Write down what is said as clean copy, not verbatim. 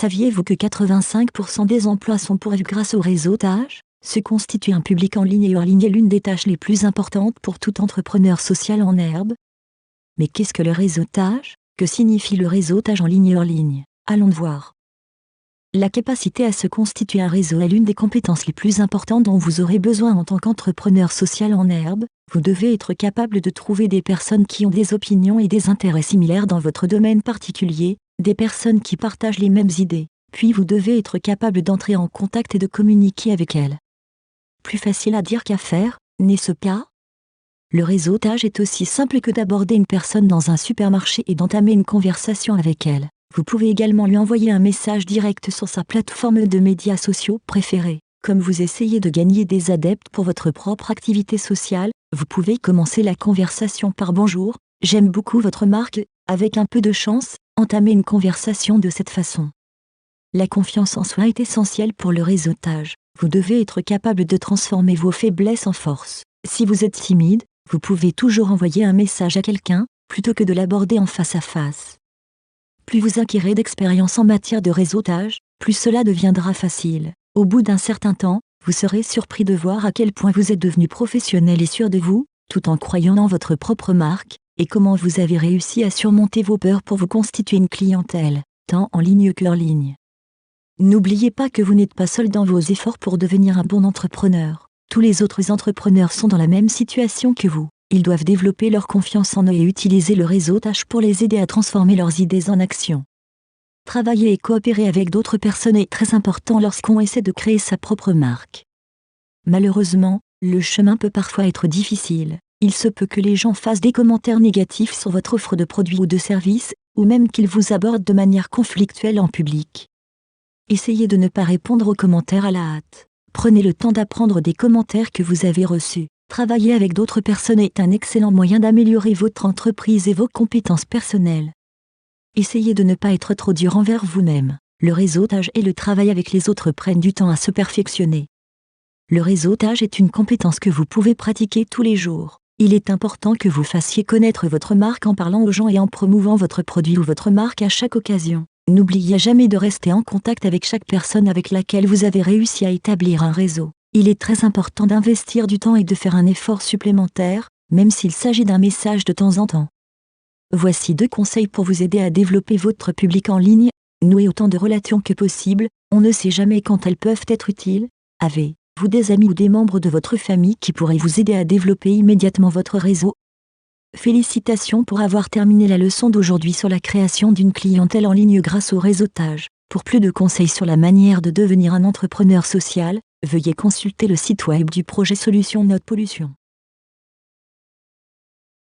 Saviez-vous que 85% des emplois sont pourvus grâce au réseautage? Se constituer un public en ligne et hors ligne est l'une des tâches les plus importantes pour tout entrepreneur social en herbe. Mais qu'est-ce que le réseautage? Que signifie le réseautage en ligne et hors ligne? Allons voir. La capacité à se constituer un réseau est l'une des compétences les plus importantes dont vous aurez besoin en tant qu'entrepreneur social en herbe. Vous devez être capable de trouver des personnes qui ont des opinions et des intérêts similaires dans votre domaine particulier, des personnes qui partagent les mêmes idées, puis vous devez être capable d'entrer en contact et de communiquer avec elles. Plus facile à dire qu'à faire, n'est-ce pas? Le réseautage est aussi simple que d'aborder une personne dans un supermarché et d'entamer une conversation avec elle. Vous pouvez également lui envoyer un message direct sur sa plateforme de médias sociaux préférée. Comme vous essayez de gagner des adeptes pour votre propre activité sociale, vous pouvez commencer la conversation par « Bonjour, j'aime beaucoup votre marque ». Avec un peu de chance, entamer une conversation de cette façon. La confiance en soi est essentielle pour le réseautage. Vous devez être capable de transformer vos faiblesses en force. Si vous êtes timide, vous pouvez toujours envoyer un message à quelqu'un, plutôt que de l'aborder en face à face. Plus vous acquérez d'expérience en matière de réseautage, plus cela deviendra facile. Au bout d'un certain temps, vous serez surpris de voir à quel point vous êtes devenu professionnel et sûr de vous, tout en croyant en votre propre marque, et comment vous avez réussi à surmonter vos peurs pour vous constituer une clientèle, tant en ligne que hors ligne. N'oubliez pas que vous n'êtes pas seul dans vos efforts pour devenir un bon entrepreneur. Tous les autres entrepreneurs sont dans la même situation que vous. Ils doivent développer leur confiance en eux et utiliser le réseautage pour les aider à transformer leurs idées en action. Travailler et coopérer avec d'autres personnes est très important lorsqu'on essaie de créer sa propre marque. Malheureusement, le chemin peut parfois être difficile. Il se peut que les gens fassent des commentaires négatifs sur votre offre de produits ou de services, ou même qu'ils vous abordent de manière conflictuelle en public. Essayez de ne pas répondre aux commentaires à la hâte. Prenez le temps d'apprendre des commentaires que vous avez reçus. Travailler avec d'autres personnes est un excellent moyen d'améliorer votre entreprise et vos compétences personnelles. Essayez de ne pas être trop dur envers vous-même. Le réseautage et le travail avec les autres prennent du temps à se perfectionner. Le réseautage est une compétence que vous pouvez pratiquer tous les jours. Il est important que vous fassiez connaître votre marque en parlant aux gens et en promouvant votre produit ou votre marque à chaque occasion. N'oubliez jamais de rester en contact avec chaque personne avec laquelle vous avez réussi à établir un réseau. Il est très important d'investir du temps et de faire un effort supplémentaire, même s'il s'agit d'un message de temps en temps. Voici 2 conseils pour vous aider à développer votre public en ligne. Nouez autant de relations que possible, on ne sait jamais quand elles peuvent être utiles. Avez-vous des amis ou des membres de votre famille qui pourraient vous aider à développer immédiatement votre réseau? Félicitations pour avoir terminé la leçon d'aujourd'hui sur la création d'une clientèle en ligne grâce au réseautage. Pour plus de conseils sur la manière de devenir un entrepreneur social, veuillez consulter le site web du projet Solutions Note Pollution.